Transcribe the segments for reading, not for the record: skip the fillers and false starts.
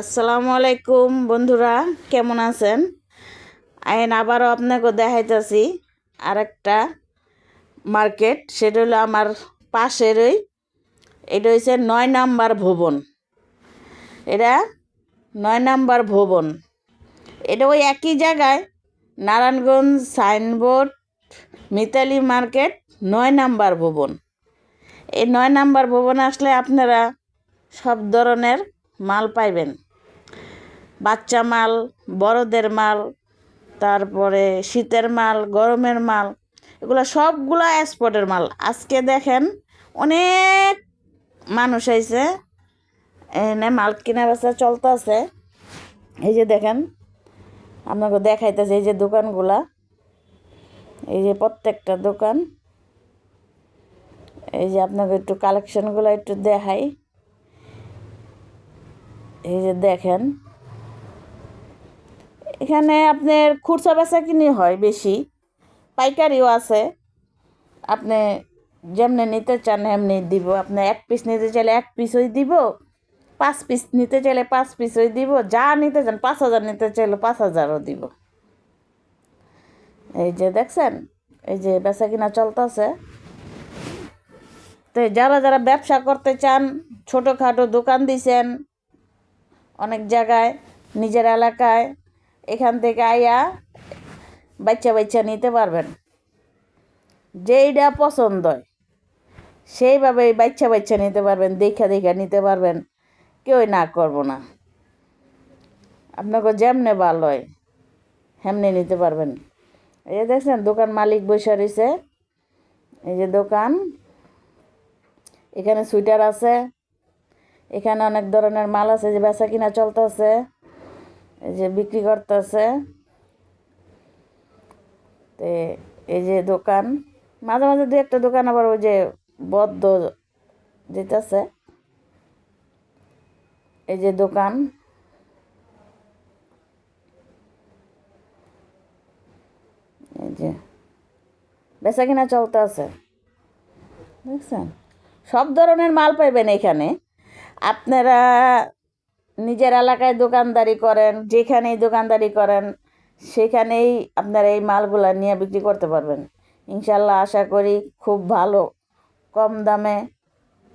আসসালামু আলাইকুম বন্ধুরা, কেমন আছেন? আবারও আপনাকে দেখাইতেছি আরেকটা মার্কেট। সেটা হলো আমার পাশেরই। এটা হচ্ছে ৯ নাম্বার ভবন। এটা ৯ নাম্বার ভবন। এটা ওই একই জায়গায়, Narayanganj signboard, Mitali market, ৯ number ভবন। এই ৯ নাম্বার ভবনে আসলে আপনারা সব ধরনের মাল পাইবেন। বাচ্চা মাল, বড়দের মাল, তারপরে শীতের মাল, গরমের মাল, এগুলো সবগুলো এক্সপোর্টের মাল। আজকে দেখেন অনেক মানুষ আইছে, এনে মাল কিনা বেচা চলতেছে। এই যে দেখেন, আপনাকে দেখাইতেছে এই যে দোকানগুলা, এই যে প্রত্যেকটা দোকান। এই যে আপনাকে একটু কালেকশনগুলো একটু দেখাই। এই যে দেখেন, এখানে আপনার খুচরা বেচা কিনি হয় বেশি, পাইকারিও আছে। আপনি যেমনি নিতে চান এমনি দিব। আপনি 1 পিস নিতে চাইলে 1 পিসই দিব, 5 পিস নিতে চাইলে 5 পিসই দিব, যা নিতে চান 5,000 নিতে চাইলে 5,000ও দিব। এই যে দেখছেন, এই যে বেচা কিনা চলতেছে। তো যারা যারা ব্যবসা করতে চান, ছোটোখাটো দোকান দিছেন অনেক জায়গায়, নিজের এলাকায়, এখান থেকে আইয়া বাচ্চা বাচ্চা নিতে পারবেন। যেইটা পছন্দ হয় সেইভাবে বাচ্চা বাচ্চা নিতে পারবেন, দেখা দেখা নিতে পারবেন, কেউই না করবো না। আপনাকে যেমনে ভালো হয় হেমনি নিতে পারবেন। এই যে দেখছেন, দোকান মালিক বসে রয়েছে। এই যে দোকান, এখানে সুইটার আছে, এখানে অনেক ধরনের মাল আছে, যে বেচা কিনা চলতেছে, এই যে বিক্রি করতেছে। তো এই যে দোকান, মাঝে মাঝে দু একটা দোকান আবার ওই যে বদ্ধ যেতেছে। এই যে দোকান, এই যে বেচা কিনা চলতে আছে, দেখছেন। সব ধরনের মাল পাইবেন এখানে। আপনারা নিজের এলাকায় দোকানদারি করেন, যেখানেই দোকানদারি করেন সেখানেই আপনারা এই মালগুলা নিয়ে বিক্রি করতে পারবেন। ইনশাল্লাহ আশা করি খুব ভালো, কম দামে,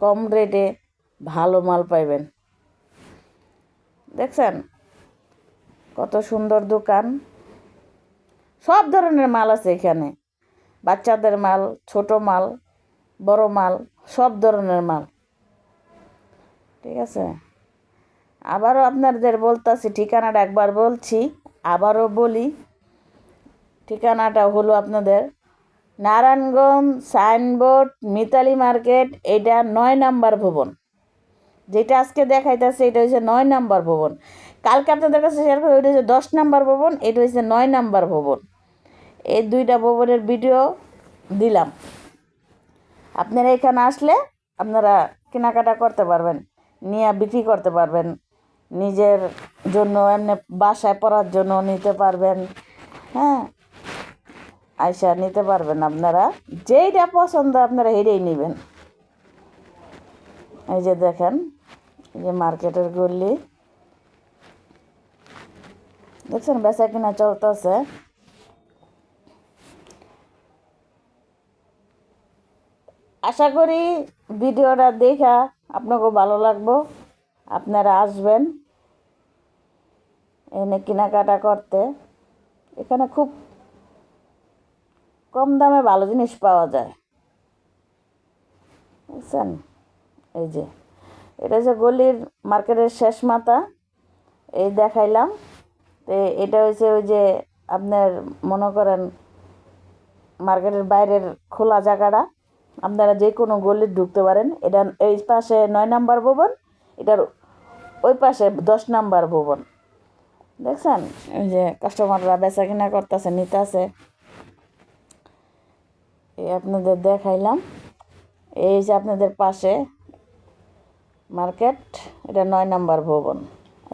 কম রেটে ভালো মাল পাইবেন। দেখছেন কত সুন্দর দোকান। সব ধরনের মাল আছে এখানে, বাচ্চাদের মাল, ছোট মাল, বড় মাল, সব ধরনের মাল। ঠিক আছে, আবারও আপনাদের বলতেছি, ঠিকানাটা একবার বলছি, আবারও বলি। ঠিকানাটা হলো আপনাদের নারায়ণগঞ্জ সাইনবোর্ড, মিতালি মার্কেট। এটা ৯ নাম্বার ভবন। যেটা আজকে দেখাইতেছে এটা হচ্ছে ৯ নাম্বার ভবন। কালকে আপনাদের কাছে শেয়ার করে ওইটা হচ্ছে 10 নাম্বার ভবন, এটা হচ্ছে ৯ নাম্বার ভবন। এই দুইটা ভবনের ভিডিও দিলাম। আপনারা এখানে আসলে আপনারা কেনাকাটা করতে পারবেন, নিয়ে বিক্রি করতে পারবেন, নিজের জন্য এমনি বাসায় পড়ার জন্য নিতে পারবেন। হ্যাঁ, আইসা নিতে পারবেন। আপনারা যেইটা পছন্দ আপনারা হেরেই নেবেন। এই যে দেখেন, এই যে মার্কেটের গল্লি, দেখছেন বেচা কিনা চলতেছে। আশা করি ভিডিওটা দেখা আপনাকে ভালো লাগবো। আপনারা আসবেন এনে কেনাকাটা করতে। এখানে খুব কম দামে ভালো জিনিস পাওয়া যায়, বুঝছেন। এই যে এটা হচ্ছে গলির মার্কেটের শেষ মাথা, এই দেখাইলাম। তো এটা হচ্ছে ওই যে আপনার মনে করেন মার্কেটের বাইরের খোলা জায়গাটা, আপনারা যে কোনো গলির ঢুকতে পারেন। এটা এই পাশে ৯ নাম্বার ভবন, এটার ওই পাশে 10 নাম্বার ভবন। দেখছেন, ওই যে কাস্টমাররা বেচা কিনা করতেছে, নিতেছে। এই আপনাদের দেখাইলাম। এই যে আপনাদের পাশে মার্কেট, এটা ৯ নাম্বার ভবন।